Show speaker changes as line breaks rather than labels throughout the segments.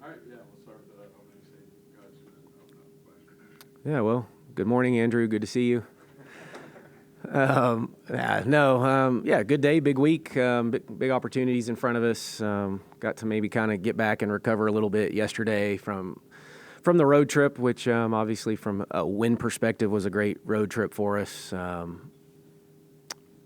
All right, yeah, we'll start with that opening statement. Guys, open up the question.
Yeah, well, good morning, Andrew. Good to see you. Good day, big week, big opportunities in front of us. Got to maybe kind of get back and recover a little bit yesterday from the road trip, which obviously from a win perspective was a great road trip for us.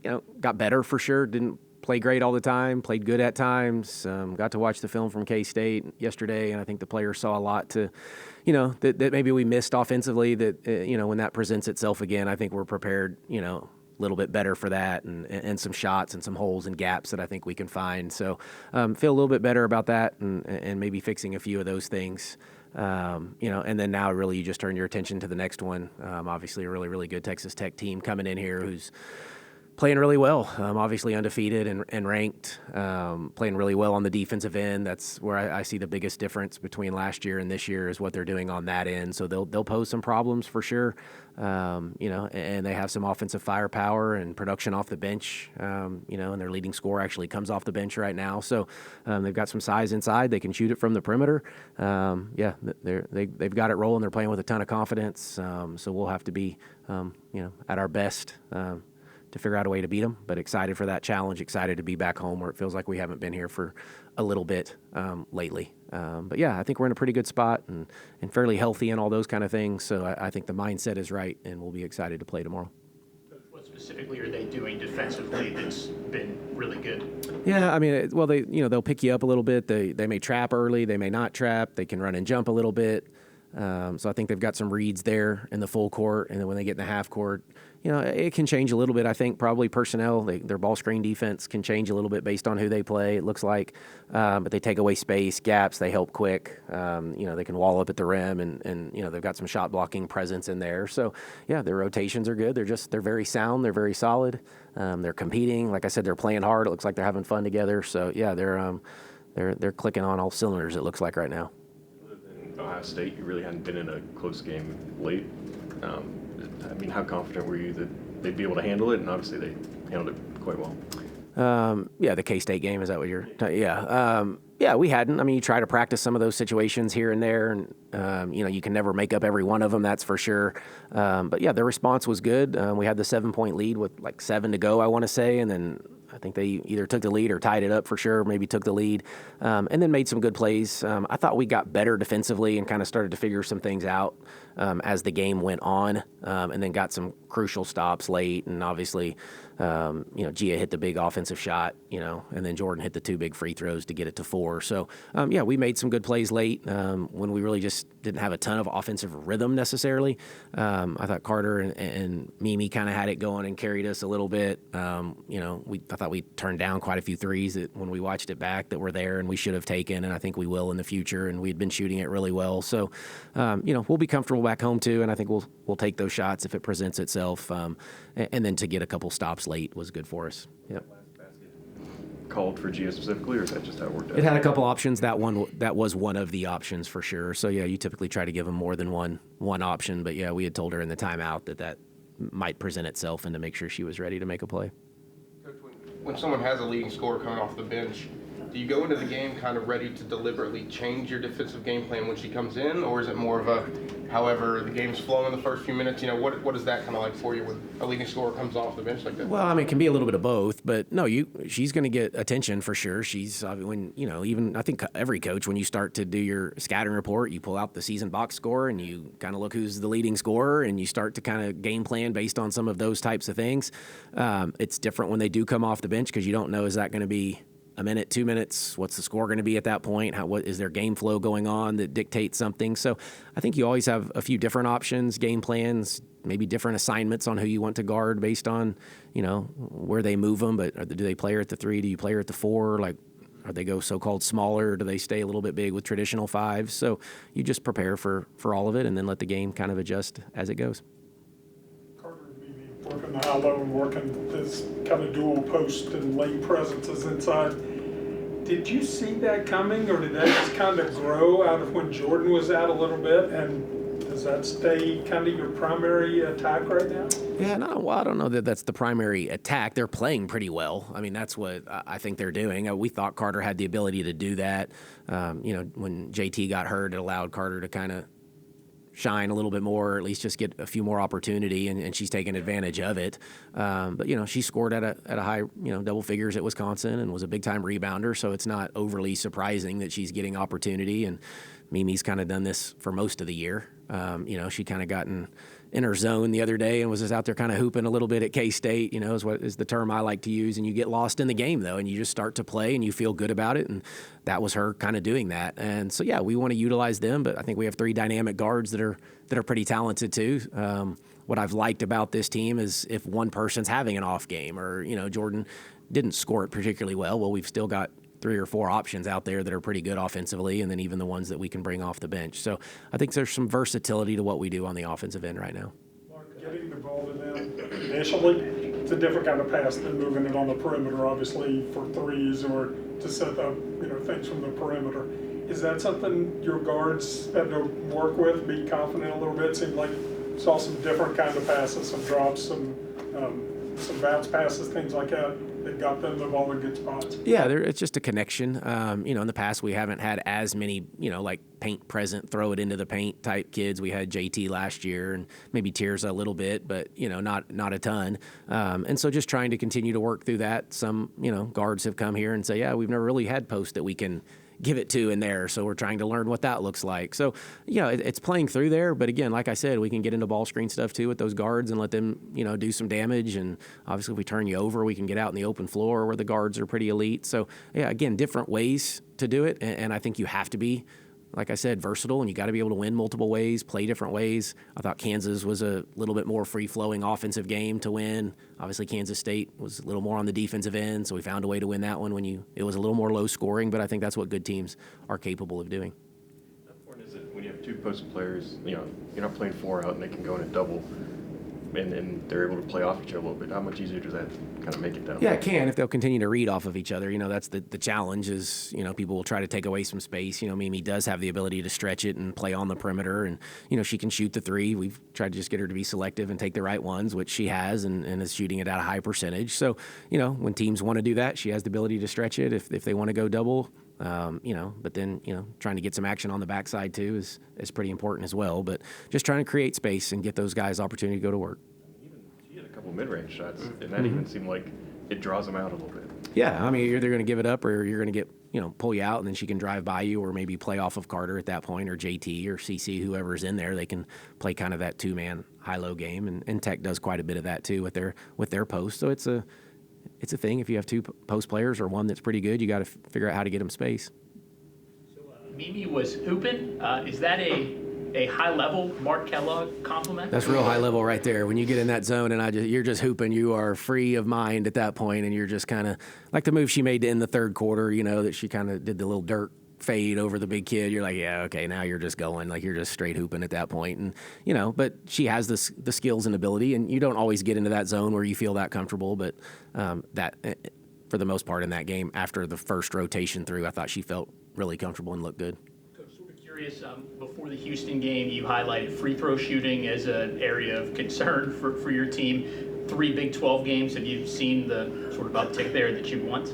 Got better for sure. Didn't play great all the time, played good at times. Got to watch the film from K-State yesterday, and I think the players saw a lot that maybe we missed offensively that, when that presents itself again, I think we're prepared, a little bit better for that and some shots and some holes and gaps that I think we can find. So feel a little bit better about that and maybe fixing a few of those things. And then now really you just turn your attention to the next one. Obviously a really, really good Texas Tech team coming in here who's playing really well, obviously undefeated and ranked, playing really well on the defensive end. That's where I see the biggest difference between last year and this year is what they're doing on that end. So they'll pose some problems for sure, and they have some offensive firepower and production off the bench, and their leading scorer actually comes off the bench right now. So they've got some size inside. They can shoot it from the perimeter. They've got it rolling. They're playing with a ton of confidence. So we'll have to be, at our best to figure out a way to beat them, but excited for that challenge, excited to be back home where it feels like we haven't been here for a little bit lately. But yeah, I think we're in a pretty good spot and fairly healthy and all those kind of things. So I think the mindset is right, and we'll be excited to play tomorrow.
What specifically are they doing defensively that's been really good?
Yeah, I mean, they'll pick you up a little bit. They may trap early, they may not trap. They can run and jump a little bit. So I think they've got some reads there in the full court, and then when they get in the half court, it can change a little bit. I think probably personnel, their ball screen defense can change a little bit based on who they play, it looks like. But they take away space, gaps, they help quick. They can wall up at the rim, and they've got some shot blocking presence in there. So, yeah, their rotations are good. They're very sound. They're very solid. They're competing. Like I said, they're playing hard. It looks like they're having fun together. So, yeah, they're clicking on all cylinders, it looks like right now.
Ohio State, you really hadn't been in a close game late. How confident were you that they'd be able to handle it? And obviously they handled it quite well.
The K-State game, is that what you're talking? Yeah, we hadn't. I mean, you try to practice some of those situations here and there, and, you can never make up every one of them, that's for sure. But, yeah, their response was good. We had the 7-point lead with, 7 to go, I want to say, and then I think they either took the lead or tied it up for sure, maybe took the lead, and then made some good plays. I thought we got better defensively and kind of started to figure some things out as the game went on, and then got some crucial stops late. And obviously, Gia hit the big offensive shot, and then Jordan hit the 2 big free throws to get it to 4. So, we made some good plays late when we really just didn't have a ton of offensive rhythm necessarily. I thought Carter and Mimi kind of had it going and carried us a little bit. I thought we turned down quite a few threes that when we watched it back that were there and we should have taken, and I think we will in the future, and we'd been shooting it really well. So, we'll be comfortable back home too, and I think we'll take those shots if it presents itself. And then to get a couple stops late was good for us. Yep.
Called for Gia specifically, or is that just how it worked out?
It had a couple options. That was one of the options for sure. So yeah, you typically try to give them more than one option, but yeah, we had told her in the timeout that might present itself and to make sure she was ready to make a play.
Coach, when someone has a leading scorer coming off the bench, do you go into the game kind of ready to deliberately change your defensive game plan when she comes in, or is it more of a, however the game's flowing in the first few minutes? What is that kind of like for you when a leading scorer comes off the bench like that?
Well, I mean, it can be a little bit of both, but no, she's going to get attention for sure. She's even I think every coach, when you start to do your scouting report, you pull out the season box score and you kind of look who's the leading scorer, and you start to kind of game plan based on some of those types of things. It's different when they do come off the bench because you don't know, is that going to be a minute, 2 minutes? What's the score going to be at that point? What is there game flow going on that dictates something? So I think you always have a few different options, game plans, maybe different assignments on who you want to guard based on, where they move them. But do they play her at the 3? Do you play her at the 4? Or they go so-called smaller? Or do they stay a little bit big with traditional 5s? So you just prepare for all of it and then let the game kind of adjust as it goes.
Carter and Mimi working the high low and working this kind of dual post and lane presences inside. Did you see that coming, or did that just kind of grow out of when Jordan was out a little bit? And Does that stay kind of your primary attack right now?
Yeah, no, well, I don't know that that's the primary attack. They're playing pretty well. I mean, that's what I think they're doing. We thought Carter had the ability to do that. When JT got hurt, it allowed Carter to kind of shine a little bit more, or at least just get a few more opportunity, and she's taken advantage of it. But she scored at a high, double figures at Wisconsin and was a big time rebounder. So it's not overly surprising that she's getting opportunity. And Mimi's kind of done this for most of the year. She kind of gotten in her zone the other day and was just out there kind of hooping a little bit at K-State, is what is the term I like to use. And you get lost in the game, though, and you just start to play and you feel good about it. And that was her kind of doing that. And so, yeah, we want to utilize them, but I think we have 3 dynamic guards that are pretty talented too. What I've liked about this team is if one person's having an off game or, Jordan didn't score it particularly well, we've still got 3 or 4 options out there that are pretty good offensively, and then even the ones that we can bring off the bench. So I think there's some versatility to what we do on the offensive end right now.
Getting the ball to them initially, it's a different kind of pass than moving it on the perimeter, obviously, for threes or to set up, things from the perimeter. Is that something your guards had to work with, be confident a little bit? Seemed like saw some different kind of passes, some drops, some bounce passes, things like that got them the ball in good spots.
Yeah, it's just a connection. In the past we haven't had as many, like paint present, throw it into the paint type kids. We had JT last year and maybe Tears a little bit, but not a ton. And so just trying to continue to work through that. Some guards have come here and say, yeah, we've never really had posts that we can give it to in there. So we're trying to learn what that looks like. So, it's playing through there. But again, like I said, we can get into ball screen stuff too with those guards and let them, do some damage. And obviously if we turn you over, we can get out in the open floor where the guards are pretty elite. So yeah, again, different ways to do it. And I think you have to be, like I said, versatile, and you got to be able to win multiple ways, play different ways. I thought Kansas was a little bit more free-flowing offensive game to win. Obviously, Kansas State was a little more on the defensive end, so we found a way to win that one it was a little more low-scoring, but I think that's what good teams are capable of doing.
How important is it when you have 2 post players, you're not playing 4 out and they can go in a double, and they're able to play off each other a little bit? How much easier does that kind of make it down?
Yeah, it can if they'll continue to read off of each other. That's the challenge is, people will try to take away some space. Mimi does have the ability to stretch it and play on the perimeter, and, she can shoot the 3. We've tried to just get her to be selective and take the right ones, which she has and is shooting it at a high percentage. So, when teams want to do that, she has the ability to stretch it if they want to go double. But then, trying to get some action on the backside too is pretty important as well. But just trying to create space and get those guys opportunity to go to work.
She had a couple mid-range shots, and that even seemed like it draws them out a little bit.
Yeah, I mean, you're either going to give it up or you're going to get, pull you out, and then she can drive by you or maybe play off of Carter at that point or JT or CC, whoever's in there. They can play kind of that 2-man high-low game, and Tech does quite a bit of that too with their post. So it's a thing. If you have 2 post players or one that's pretty good, you got to figure out how to get them space.
So Mimi was hooping. Is that a high-level Mark Kellogg compliment?
That's real high level right there. When you get in that zone and you're just hooping, you are free of mind at that point, and you're just kind of like the move she made in the third quarter. That she kind of did the little dirt fade over the big kid. You're like, yeah, okay, now you're just going like you're just straight hooping at that point, and but she has the skills and ability, and you don't always get into that zone where you feel that comfortable, but that for the most part in that game after the first rotation through, I thought she felt really comfortable and looked good.
Sort of curious, before the Houston game, you highlighted free throw shooting as an area of concern for your team. 3 Big 12 games, have you seen the sort of uptick there that you want?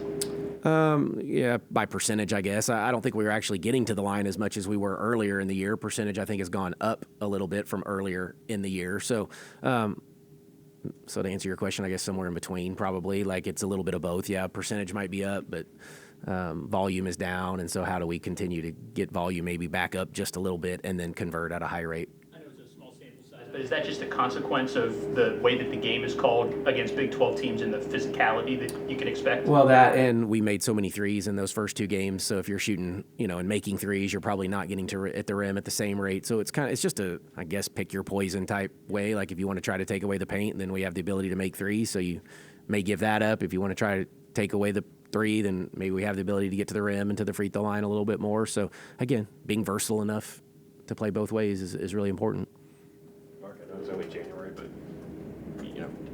Yeah, by percentage, I guess. I don't think we were actually getting to the line as much as we were earlier in the year. Percentage, I think, has gone up a little bit from earlier in the year. So to answer your question, I guess somewhere in between, probably. Like it's a little bit of both. Yeah, percentage might be up, but volume is down. And so how do we continue to get volume maybe back up just a little bit and then convert at a high rate?
I know it's a small sample size, but is that just a consequence of the way that the game is called against Big 12 teams and the physicality that you can expect?
Well, that, and we made so many threes in those first 2 games. So if you're shooting, and making threes, you're probably not getting to at the rim at the same rate. So it's just a, I guess, pick your poison type way. Like if you want to try to take away the paint, then we have the ability to make threes. So you may give that up. If you want to try to take away the 3, then maybe we have the ability to get to the rim and to the free throw line a little bit more. So again, being versatile enough to play both ways is really important.
Mark, I know it's only January, but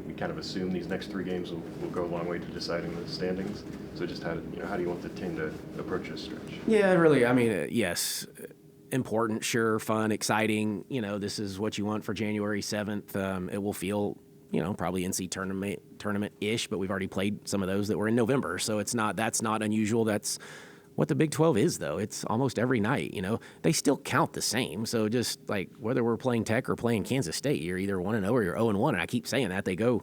we kind of assume these next 3 games will go a long way to deciding the standings. So just how do you want the team to approach this stretch?
Yeah, really. I mean, yes. important, sure, fun, exciting. This is what you want for January 7th. It will feel, probably NC tournament-ish, but we've already played some of those that were in November. So that's not unusual. That's what the Big 12 is, though. It's almost every night, They still count the same. So just like whether we're playing Tech or playing Kansas State, you're either 1-0 or you're 0-1. And I keep saying that. They go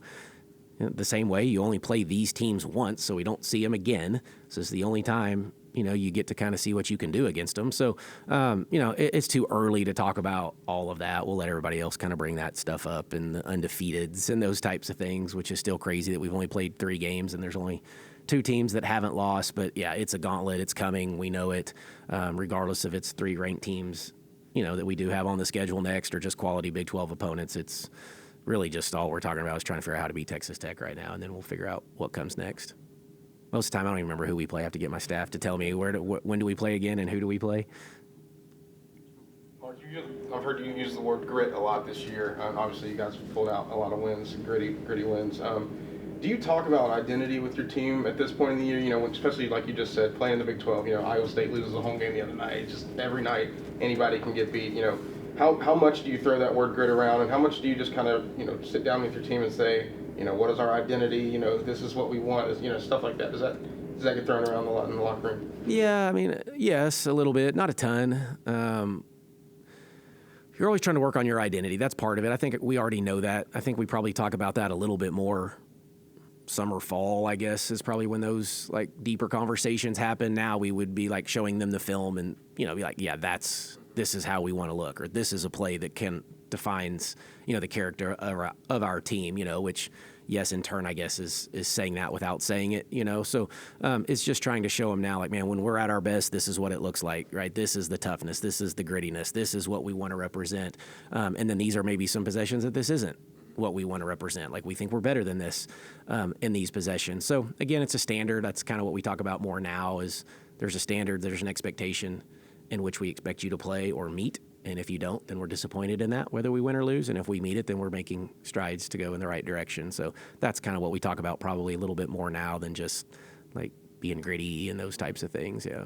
the same way. You only play these teams once, so we don't see them again. So it's the only time, you get to kind of see what you can do against them. So, it's too early to talk about all of that. We'll let everybody else kind of bring that stuff up and the undefeateds and those types of things, which is still crazy that we've only played 3 games and there's only 2 teams that haven't lost. But yeah, it's a gauntlet. It's coming. We know it. Regardless if it's 3 ranked teams, that we do have on the schedule next or just quality Big 12 opponents. It's really just all we're talking about is trying to figure out how to beat Texas Tech right now, and then we'll figure out what comes next. Most of the time, I don't even remember who we play. I have to get my staff to tell me when do we play again and who do we play.
Mark, I've heard you use the word grit a lot this year. Obviously, you guys have pulled out a lot of wins, gritty wins. Do you talk about identity with your team at this point in the year? Especially like you just said, playing the Big 12. Iowa State loses a home game the other night. It's just every night anybody can get beat. How much do you throw that word grit around, and how much do you just kind of sit down with your team and say, what is our identity? This is what we want. Is stuff like that. Does that get thrown around a lot in the locker room?
Yeah, I mean, yes, a little bit, not a ton. You're always trying to work on your identity. That's part of it. I think we already know that. I think we probably talk about that a little bit more. Summer, fall, I guess, is probably when those like deeper conversations happen. Now we would be like showing them the film and be like, yeah, this is how we want to look, or this is a play that defines the character of our team, which yes, in turn, I guess is saying that without saying it, So it's just trying to show them now, like, man, when we're at our best, this is what it looks like, right? This is the toughness, this is the grittiness, this is what we want to represent, and then these are maybe some possessions that this isn't what we want to represent. Like, we think we're better than this in these possessions. So again, it's a standard. That's kind of what we talk about more now is there's a standard, there's an expectation in which we expect you to play or meet. And if you don't, then we're disappointed in that, whether we win or lose. And if we meet it, then we're making strides to go in the right direction. So that's kind of what we talk about probably a little bit more now than just like being gritty and those types of things. Yeah.